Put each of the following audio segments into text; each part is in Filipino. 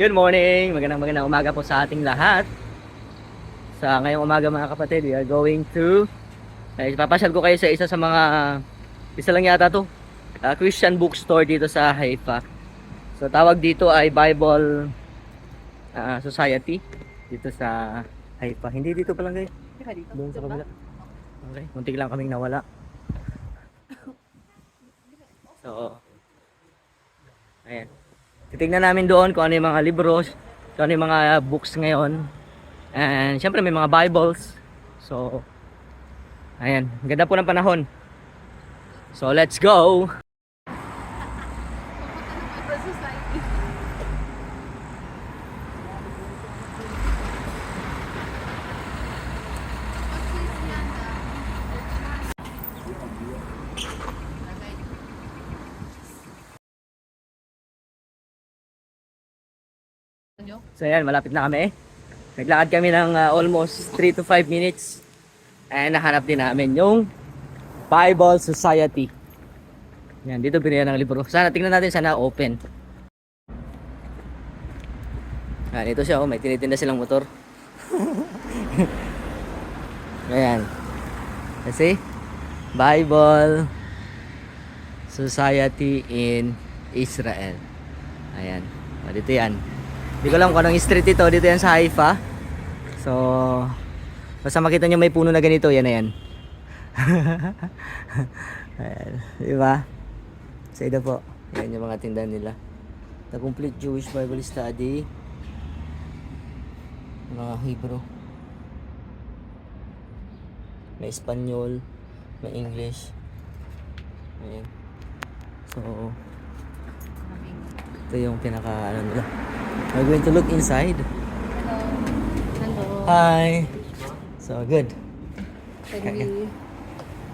Good morning! Magandang umaga po sa ating lahat. Sa ngayong umaga mga kapatid, we are going to ipapasyal ko kayo sa isa lang yata to, Christian bookstore dito sa Haifa. So tawag dito ay Bible Society dito sa Haifa. Hindi dito pa lang guys. Doon sa kabila. Okay, muntik lang kaming nawala. So, ayan. Titignan namin doon kung ano yung mga libros, kung ano yung mga books ngayon. And syempre may mga Bibles. So, ayan. Ganda po ng panahon. So, let's go! So, ayan. Malapit na kami. Naglakad kami ng almost 3 to 5 minutes. And nahanap din namin yung Bible Society. Yan, dito binili ng libro. Sana tingnan natin sana open. Yan, ito siya, oh, may tinitinda silang motor. Ayan. Kasi Bible Society in Israel. Ayan. O, dito yan. Hindi ko alam kung anong street ito. Dito yan sa Haifa. So, basta makita nyo may puno na ganito, yan na yan. Ayan. Diba? Sa ito po. Yan yung mga tindahan nila. The Complete Jewish Bible Study. Mga Hebrew. May Espanyol. May English. Ayan. So, ito yung pinaka ano nila. We're going to look inside. Hello. Hi. So, good. Pwede.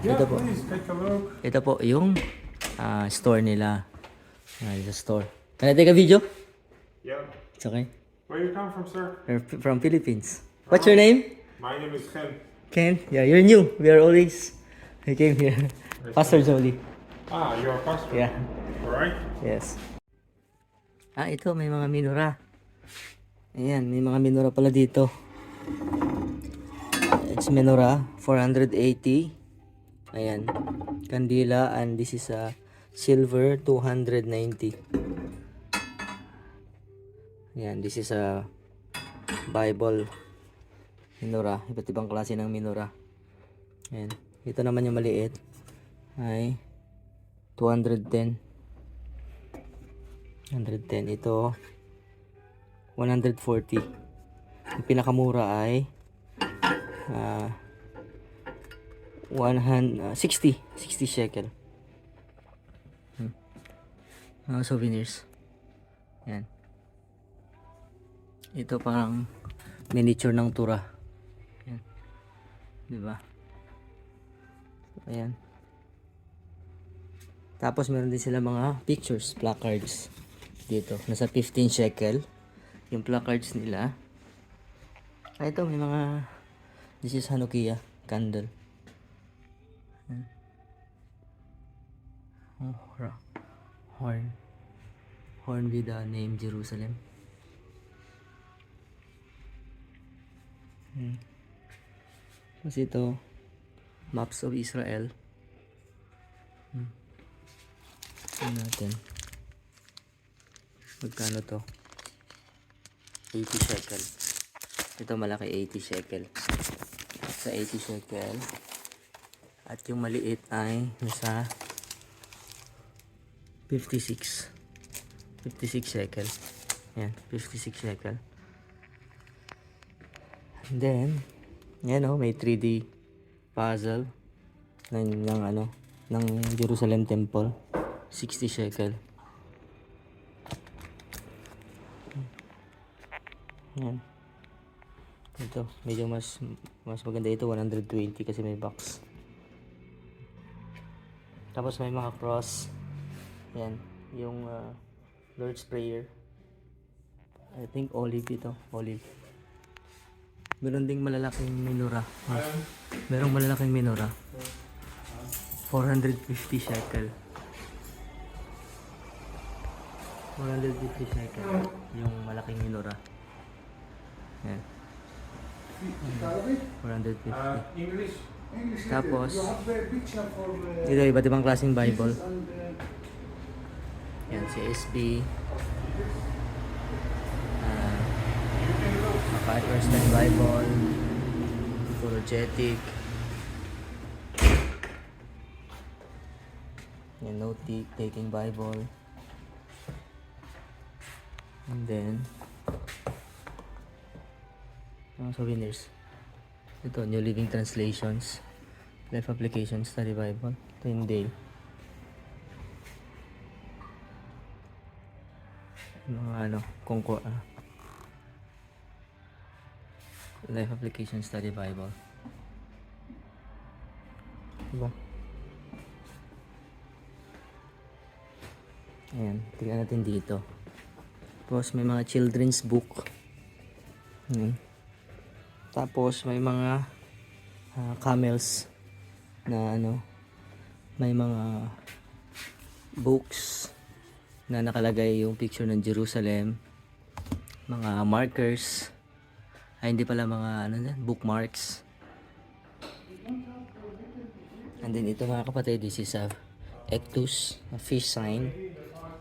Ito po. Please take a look. Ito po yung store nila. It's a store. Can I take a video? Yeah. It's okay. Where you come from, sir? We're from Philippines. What's your name? My name is Ken. Ken? Yeah, you're new. We are always... We came here. Pastor Jolie. Ah, you're a pastor. Yeah. Alright. Yes. Ito. May mga minura. Ayan. May mga minura pala dito. It's minura. 480. Ayan. Kandila. And this is a silver. 290. Ayan. This is a Bible minura. Iba't ibang klase ng minura. Ayan. Ito naman yung maliit. Ay 210. 110. Ito 140. Yung pinakamura ay 60 shekel. Mga souvenirs. Yan. Ito parang miniature ng tura. Yan. Diba? Ayan. Tapos meron din sila mga pictures, placards. Dito. Nasa 15 shekel. Yung placards nila. Ito may mga... This is Hanukkah candle. Ayan. Oh, horn. Horn with the name Jerusalem. Tapos ito, maps of Israel. Ito natin. Magkano to? 80 shekel. Ito malaki 80 shekel. Sa 80 shekel. At yung maliit ay nasa 56. 56 shekel. Yan, 56 shekel. And then, yan o, may 3D puzzle ng Jerusalem Temple. 60 shekel. Yan. Ito, medyo mas maganda ito, 120 kasi may box. Tapos may mga cross. Yan, yung Lord's Prayer. I think olive ito, olive. Meron ding malalaking minura. Merong malalaking minura. 450 shekel. 450 shekel. Yung malaking minora. Yan. 450. English. Tapos, ito iba't ibang klaseng Bible. Yan, CSB. MacArthur Study Bible. Apologetic. Yan, note-taking Bible. And then, mga souvenirs. Ito, New Living Translations. Life Application Study Bible. Ito yung Dale. Mga Life Application Study Bible. Diba? Ayan, tingnan natin dito. Tapos may mga children's book. Tapos may mga camels na may mga books na nakalagay yung picture ng Jerusalem, mga markers, hindi pala mga bookmarks. And then ito mga kapatid, this is a Ectus, a fish sign.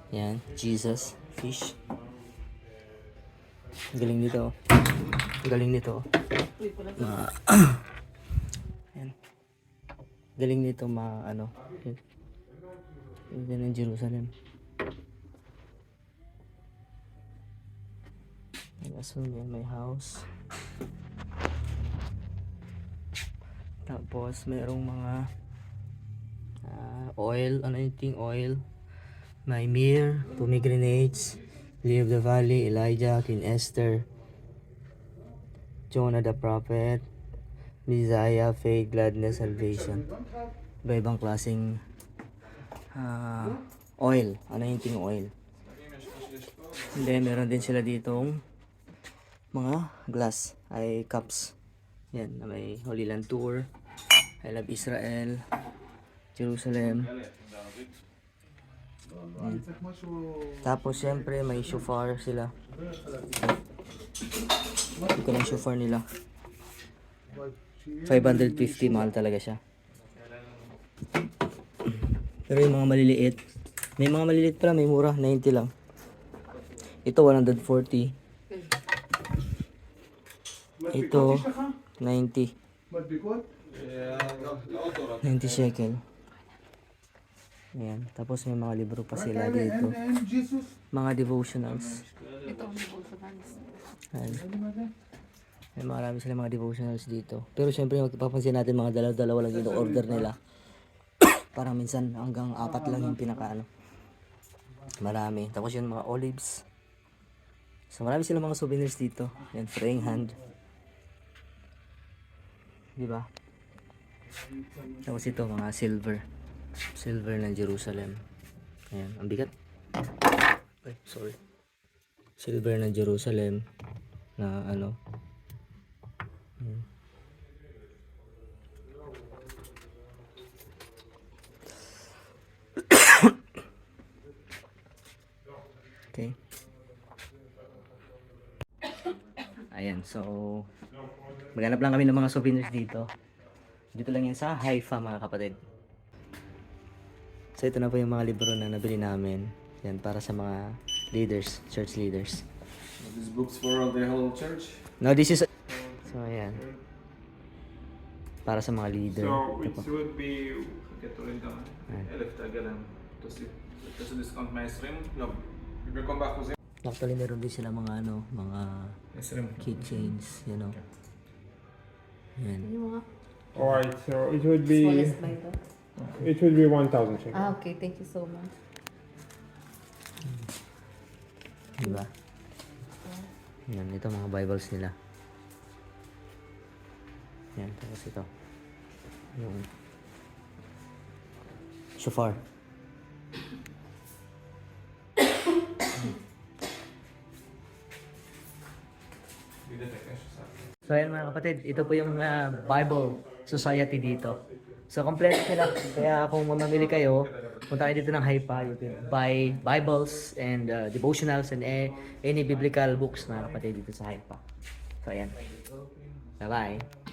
Yan, Jesus, fish. Galing nito. Galing nito. Yan. Galing nito yan ang Jerusalem. So, yan may house. Tapos, mayroong mga oil, anointing oil. May myrrh, pomegranates, lily of the valley, Elijah, Queen Esther, Jonah the prophet, Messiah, faith, gladness, salvation. Iba-ibang klaseng oil, anointing oil. And then, meron din sila ditong mga glass, ay cups. Yan, na may Holy Land Tour, I Love Israel, Jerusalem. Yan. Tapos, syempre, may shofar sila. Ito na yung shofar nila. 550, mahal talaga siya. Pero yung mga maliliit, may mga maliliit pala, may mura, 90 lang. Ito 140. Ito 90. 90 shekel. Ayan. Tapos may mga libro pa sila dito. Mga devotionals. Ito ang devotionals. Ayan. May marami sila mga devotionals dito. Pero syempre magpapansin natin mga dalaw-dalawa lang yung order nila. Parang minsan hanggang 4 lang yung marami. Tapos yun mga olives. So marami sila mga souvenirs dito. Yan, praying hand. Diba? Tapos ito mga silver. Silver ng Jerusalem. Ayan, ang bigat. Ay, sorry. Silver ng Jerusalem na Ayan. Okay. Ayan, so maghanap lang kami ng mga souvenirs dito. Dito lang yan sa Haifa mga kapatid. So ito na po yung mga libro na nabili namin. Yan para sa mga leaders, church leaders. These books for the whole church? No, this is so ayan. Para sa mga leader. So Ito it po. would be كاتوليكا Ayan. ألف تاجلا تسوي ديسكاونت مع سريم لا بيكون باكو زي Actually meron din sila mga mga سريم keychains, you know. Yan. Yung mga alright. So it would be smallest Bible. 1,000 shekels. Ah, okay. Thank you so much. Diba? Yan, ito mga Bibles nila. Yan, tapos ito. Yung shofar. So ayan mga kapatid, ito po yung Bible Society dito. So kompleto sila. Kaya kung mamamili kayo, punta kayo dito ng Hypa. You can buy Bibles and devotionals and any biblical books mga kapatid dito sa Hypa. So, ayan. Bye-bye.